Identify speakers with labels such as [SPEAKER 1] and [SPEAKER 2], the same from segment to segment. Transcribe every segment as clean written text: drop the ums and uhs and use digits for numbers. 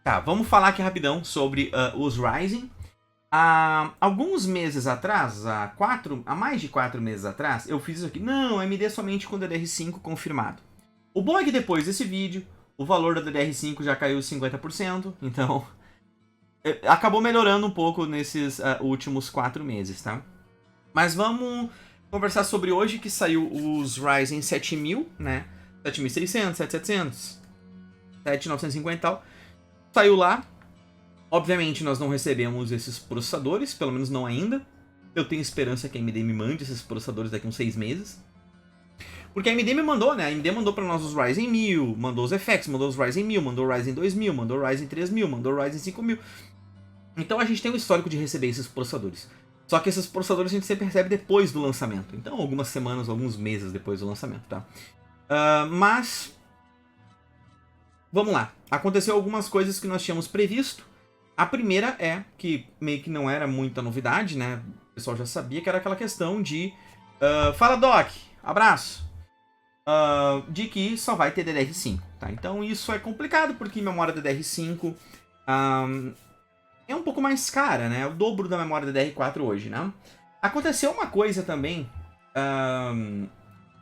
[SPEAKER 1] Tá, vamos falar aqui rapidão sobre os Ryzen. Há alguns meses atrás, há mais de 4 meses atrás, eu fiz isso aqui. Não, AMD somente com DDR5 confirmado. O bom é que depois desse vídeo, o valor da DDR5 já caiu 50%, então acabou melhorando um pouco nesses últimos 4 meses, tá? Mas vamos conversar sobre hoje que saiu os Ryzen 7000, né? 7600, 7700, 7950 e tal. Saiu lá. Obviamente nós não recebemos esses processadores, pelo menos não ainda. Eu tenho esperança que a AMD me mande esses processadores daqui a uns 6 meses. Porque a AMD me mandou, né? A AMD mandou para nós os Ryzen 1000, mandou os FX, mandou os Ryzen 1000, mandou o Ryzen 2000, mandou o Ryzen 3000, mandou o Ryzen 5000. Então a gente tem um histórico de receber esses processadores. Só que esses processadores a gente sempre recebe depois do lançamento. Então algumas semanas, alguns meses depois do lançamento, tá? Mas... vamos lá. Aconteceu algumas coisas que nós tínhamos previsto. A primeira é, que meio que não era muita novidade, né? O pessoal já sabia, que era aquela questão de... fala, Doc! Abraço! De que só vai ter DDR5, tá? Então isso é complicado, porque memória DDR5 é um pouco mais cara, né? É o dobro da memória DDR4 hoje, né? Aconteceu uma coisa também...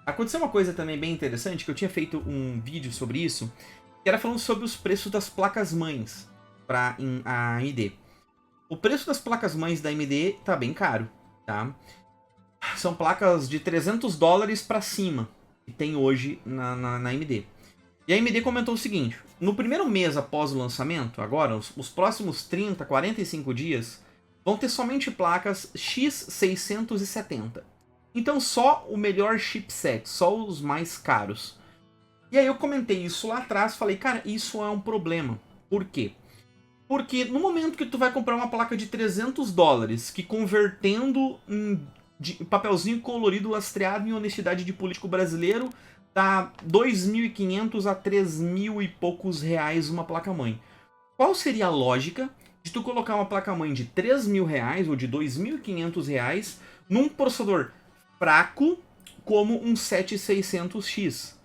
[SPEAKER 1] aconteceu uma coisa também bem interessante, que eu tinha feito um vídeo sobre isso, que era falando sobre os preços das placas-mães para a AMD. O preço das placas-mães da AMD tá bem caro, tá? São placas de $300 para cima que tem hoje na AMD. E a AMD comentou o seguinte: no primeiro mês após o lançamento, agora, os próximos 30, 45 dias, vão ter somente placas X670. Então só o melhor chipset, só os mais caros. E aí eu comentei isso lá atrás, falei, cara, isso é um problema. Por quê? Porque no momento que tu vai comprar uma placa de $300, que convertendo em papelzinho colorido lastreado em honestidade de político brasileiro, tá 2.500 a 3.000 e poucos reais uma placa-mãe. Qual seria a lógica de tu colocar uma placa-mãe de 3.000 reais ou de 2.500 reais num processador fraco como um 7600X?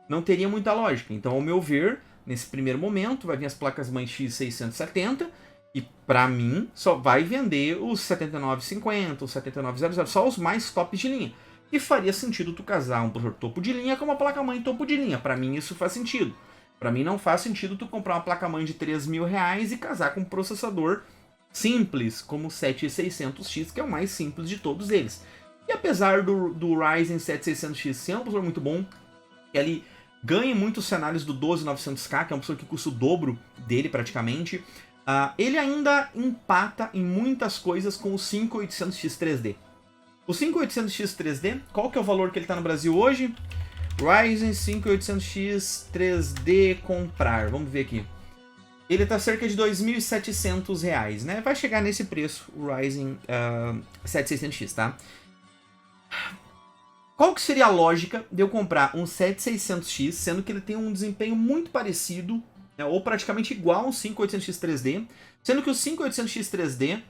[SPEAKER 1] Não teria muita lógica. Então, ao meu ver, nesse primeiro momento, vai vir as placas-mãe X670 e, pra mim, só vai vender os 7950, os 7900, só os mais tops de linha. E faria sentido tu casar um processador topo de linha com uma placa-mãe topo de linha. Pra mim, isso faz sentido. Pra mim, não faz sentido tu comprar uma placa-mãe de 3.000 reais e casar com um processador simples, como o 7600X, que é o mais simples de todos eles. E apesar do Ryzen 7600X ser um processador muito bom, que ele ganha muitos cenários do 12900K, que é um processador que custa o dobro dele praticamente, ele ainda empata em muitas coisas com o 5800X 3D. O 5800X 3D, qual que é o valor que ele está no Brasil hoje? Ryzen 5800X 3D comprar, vamos ver aqui. Ele está cerca de R$2.700, né? Vai chegar nesse preço, o Ryzen 7600X, tá? Qual que seria a lógica de eu comprar um 7600X, sendo que ele tem um desempenho muito parecido, né, ou praticamente igual ao 5800X 3D, sendo que o 5800X 3D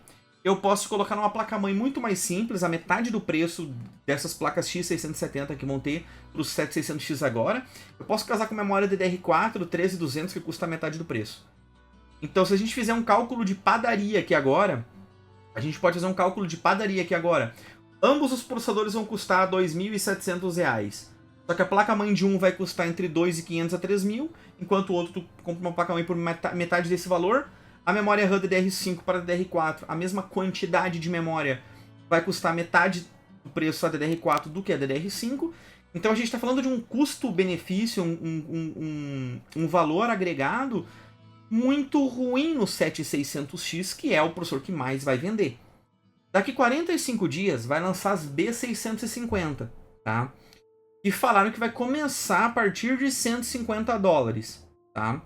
[SPEAKER 1] eu posso colocar numa placa-mãe muito mais simples, a metade do preço dessas placas X670 que vão ter para os 7600X agora. Eu posso casar com memória DDR4 13200 que custa a metade do preço. Então, se a gente fizer um cálculo de padaria aqui agora, ambos os processadores vão custar R$2.700. Só que a placa-mãe de um vai custar entre R$2.500 a R$3.000, enquanto o outro tu compra uma placa-mãe por metade desse valor. A memória RAM DDR5 para DDR4, a mesma quantidade de memória, vai custar metade do preço da DDR4 do que a DDR5. Então a gente está falando de um custo-benefício, um valor agregado muito ruim no 7600X, que é o processador que mais vai vender. Daqui 45 dias vai lançar as B650, tá? E falaram que vai começar a partir de $150, tá?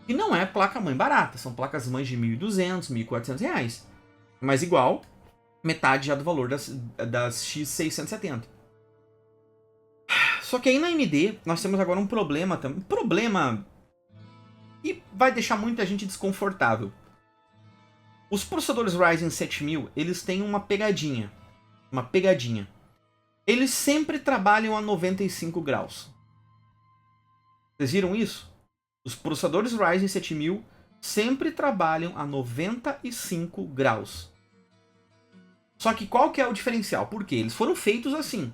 [SPEAKER 1] E não é placa-mãe barata, são placas-mães de R$1.200, R$1.400. Mas igual, metade já do valor das X670. Só que aí na AMD, nós temos agora um problema também. Um problema que vai deixar muita gente desconfortável. Os processadores Ryzen 7000, eles têm uma pegadinha. Uma pegadinha. Eles sempre trabalham a 95 graus. Vocês viram isso? Os processadores Ryzen 7000 sempre trabalham a 95 graus. Só que qual que é o diferencial? Porque eles foram feitos assim.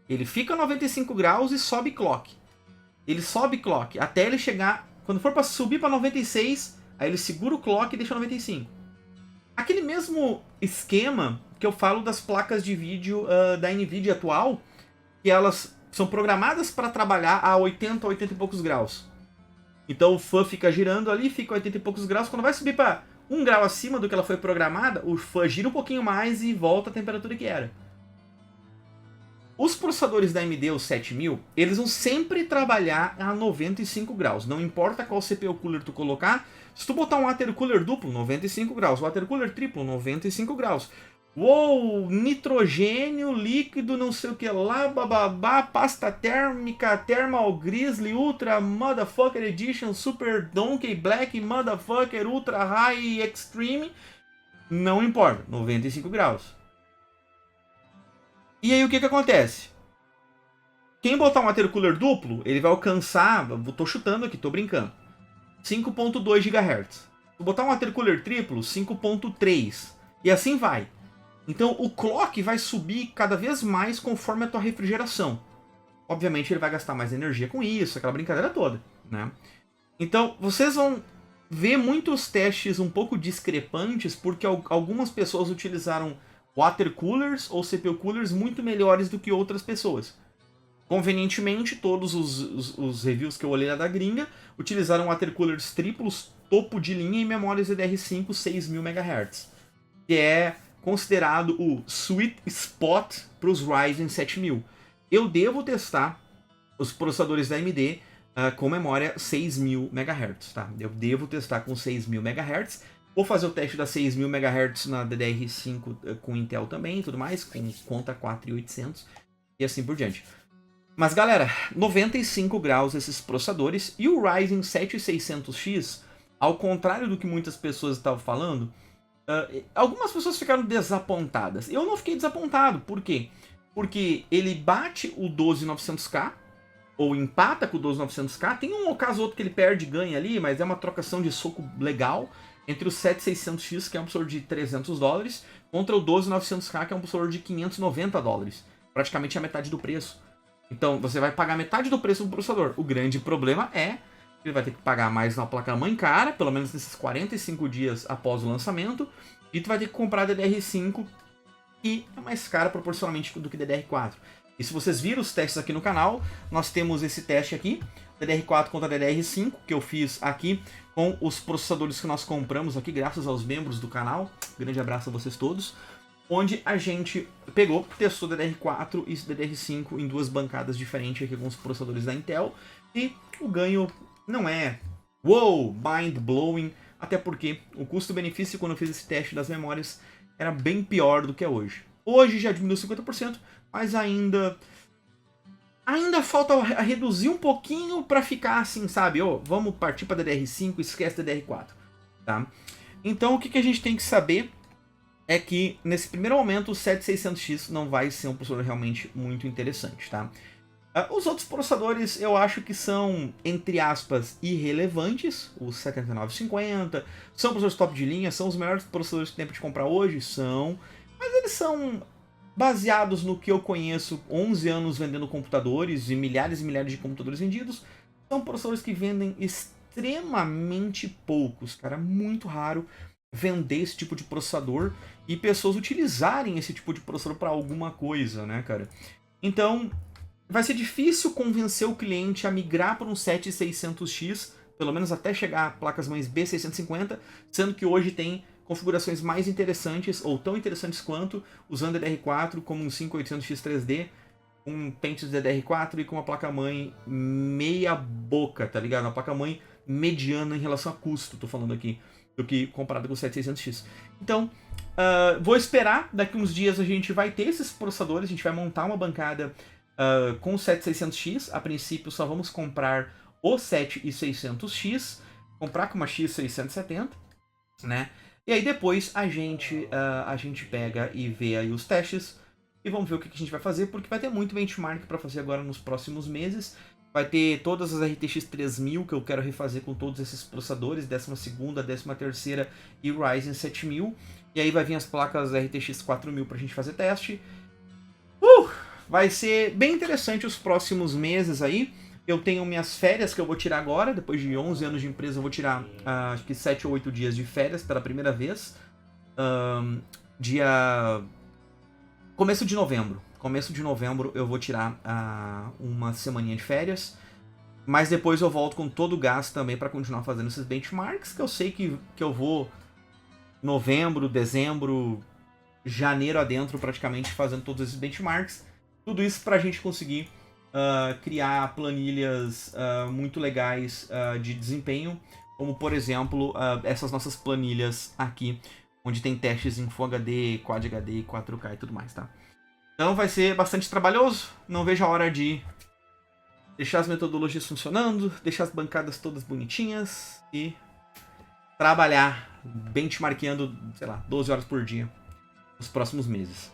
[SPEAKER 1] Ele fica a 95 graus e sobe clock. Ele sobe clock até ele chegar... Quando for para subir para 96, aí ele segura o clock e deixa 95. Aquele mesmo esquema que eu falo das placas de vídeo da NVIDIA atual, que elas são programadas para trabalhar a 80, 80 e poucos graus. Então o fã fica girando ali, fica a 80 e poucos graus. Quando vai subir para 1 grau acima do que ela foi programada, o fã gira um pouquinho mais e volta à temperatura que era. Os processadores da AMD, os 7000, eles vão sempre trabalhar a 95 graus. Não importa qual CPU cooler tu colocar. Se tu botar um water cooler duplo, 95 graus. Water cooler triplo, 95 graus. Uou, nitrogênio, líquido, não sei o que lá, bababá, pasta térmica, Thermal Grizzly, Ultra Motherfucker Edition, Super Donkey Black Motherfucker, Ultra High Extreme. Não importa, 95 graus. E aí o que que acontece? Quem botar um water cooler duplo, ele vai alcançar, tô chutando aqui, tô brincando, 5.2 GHz. Se botar um water cooler triplo, 5.3. E assim vai. Então o clock vai subir cada vez mais conforme a tua refrigeração. Obviamente ele vai gastar mais energia com isso, aquela brincadeira toda, né? Então vocês vão ver muitos testes um pouco discrepantes, porque algumas pessoas utilizaram water coolers ou CPU coolers muito melhores do que outras pessoas. Convenientemente, todos os reviews que eu olhei lá da gringa utilizaram water coolers triplos, topo de linha e memórias DDR5 6000 MHz, que é considerado o sweet spot para os Ryzen 7000. Eu devo testar os processadores da AMD com memória 6000 MHz, tá? Eu devo testar com 6000 MHz. Vou fazer o teste da 6000 MHz na DDR5 com Intel também e tudo mais, com conta 4800 e assim por diante. Mas galera, 95 graus esses processadores, e o Ryzen 7600X, ao contrário do que muitas pessoas estavam falando, algumas pessoas ficaram desapontadas. Eu não fiquei desapontado, por quê? Porque ele bate o 12900K, ou empata com o 12900K, tem um caso ou outro que ele perde e ganha ali, mas é uma trocação de soco legal, entre o 7600X, que é um processador de $300, contra o 12900K, que é um processador de $590. Praticamente a metade do preço. Então você vai pagar metade do preço do processador. O grande problema é que ele vai ter que pagar mais na placa-mãe cara, pelo menos nesses 45 dias após o lançamento, e tu vai ter que comprar DDR5, que é mais cara proporcionalmente do que DDR4. E se vocês viram os testes aqui no canal, nós temos esse teste aqui, DDR4 contra DDR5, que eu fiz aqui com os processadores que nós compramos aqui, graças aos membros do canal. Grande abraço a vocês todos. Onde a gente pegou, testou DDR4 e DDR5 em duas bancadas diferentes aqui com os processadores da Intel. E o ganho não é wow, mind-blowing, até porque o custo-benefício quando eu fiz esse teste das memórias era bem pior do que é hoje. Hoje já diminuiu 50%, mas ainda falta a reduzir um pouquinho para ficar assim, sabe? Oh, vamos partir para DDR5, esquece DDR4, tá? Então o que a gente tem que saber é que nesse primeiro momento o 7600X não vai ser um processador realmente muito interessante, tá? Os outros processadores eu acho que são, entre aspas, irrelevantes. Os 7950 são processadores top de linha, são os melhores processadores que tem para te comprar hoje, são. Mas eles são baseados no que eu conheço, 11 anos vendendo computadores e milhares de computadores vendidos. São processadores que vendem extremamente poucos, cara, muito raro vender esse tipo de processador e pessoas utilizarem esse tipo de processador para alguma coisa, né, cara? Então, vai ser difícil convencer o cliente a migrar para um 7600X, pelo menos até chegar a placas-mães B650, sendo que hoje tem configurações mais interessantes, ou tão interessantes quanto, usando DDR4, como um 5800X 3D, um pente de DDR4 e com uma placa-mãe meia boca, tá ligado? Uma placa-mãe mediana em relação a custo, tô falando aqui, do que comparado com o 7600X. Então, vou esperar, daqui uns dias a gente vai ter esses processadores, a gente vai montar uma bancada com o 7600X. A princípio só vamos comprar o 7600X, comprar com uma X670, né? E aí depois a gente pega e vê aí os testes e vamos ver o que a gente vai fazer, porque vai ter muito benchmark para fazer agora nos próximos meses. Vai ter todas as RTX 3000 que eu quero refazer com todos esses processadores, 12ª, 13ª e o Ryzen 7000. E aí vai vir as placas RTX 4000 pra gente fazer teste. Vai ser bem interessante os próximos meses aí. Eu tenho minhas férias que eu vou tirar agora. Depois de 11 anos de empresa, eu vou tirar acho que 7 ou 8 dias de férias pela primeira vez. Começo de novembro. Começo de novembro eu vou tirar uma semaninha de férias. Mas depois eu volto com todo o gás também para continuar fazendo esses benchmarks. Que eu sei que eu vou novembro, dezembro, janeiro adentro praticamente fazendo todos esses benchmarks. Tudo isso para a gente conseguir criar planilhas muito legais de desempenho. Como por exemplo essas nossas planilhas aqui. Onde tem testes em Full HD, Quad HD, 4K e tudo mais, tá? Então vai ser bastante trabalhoso. Não vejo a hora de deixar as metodologias funcionando, deixar as bancadas todas bonitinhas e trabalhar benchmarkando, sei lá, 12 horas por dia nos próximos meses.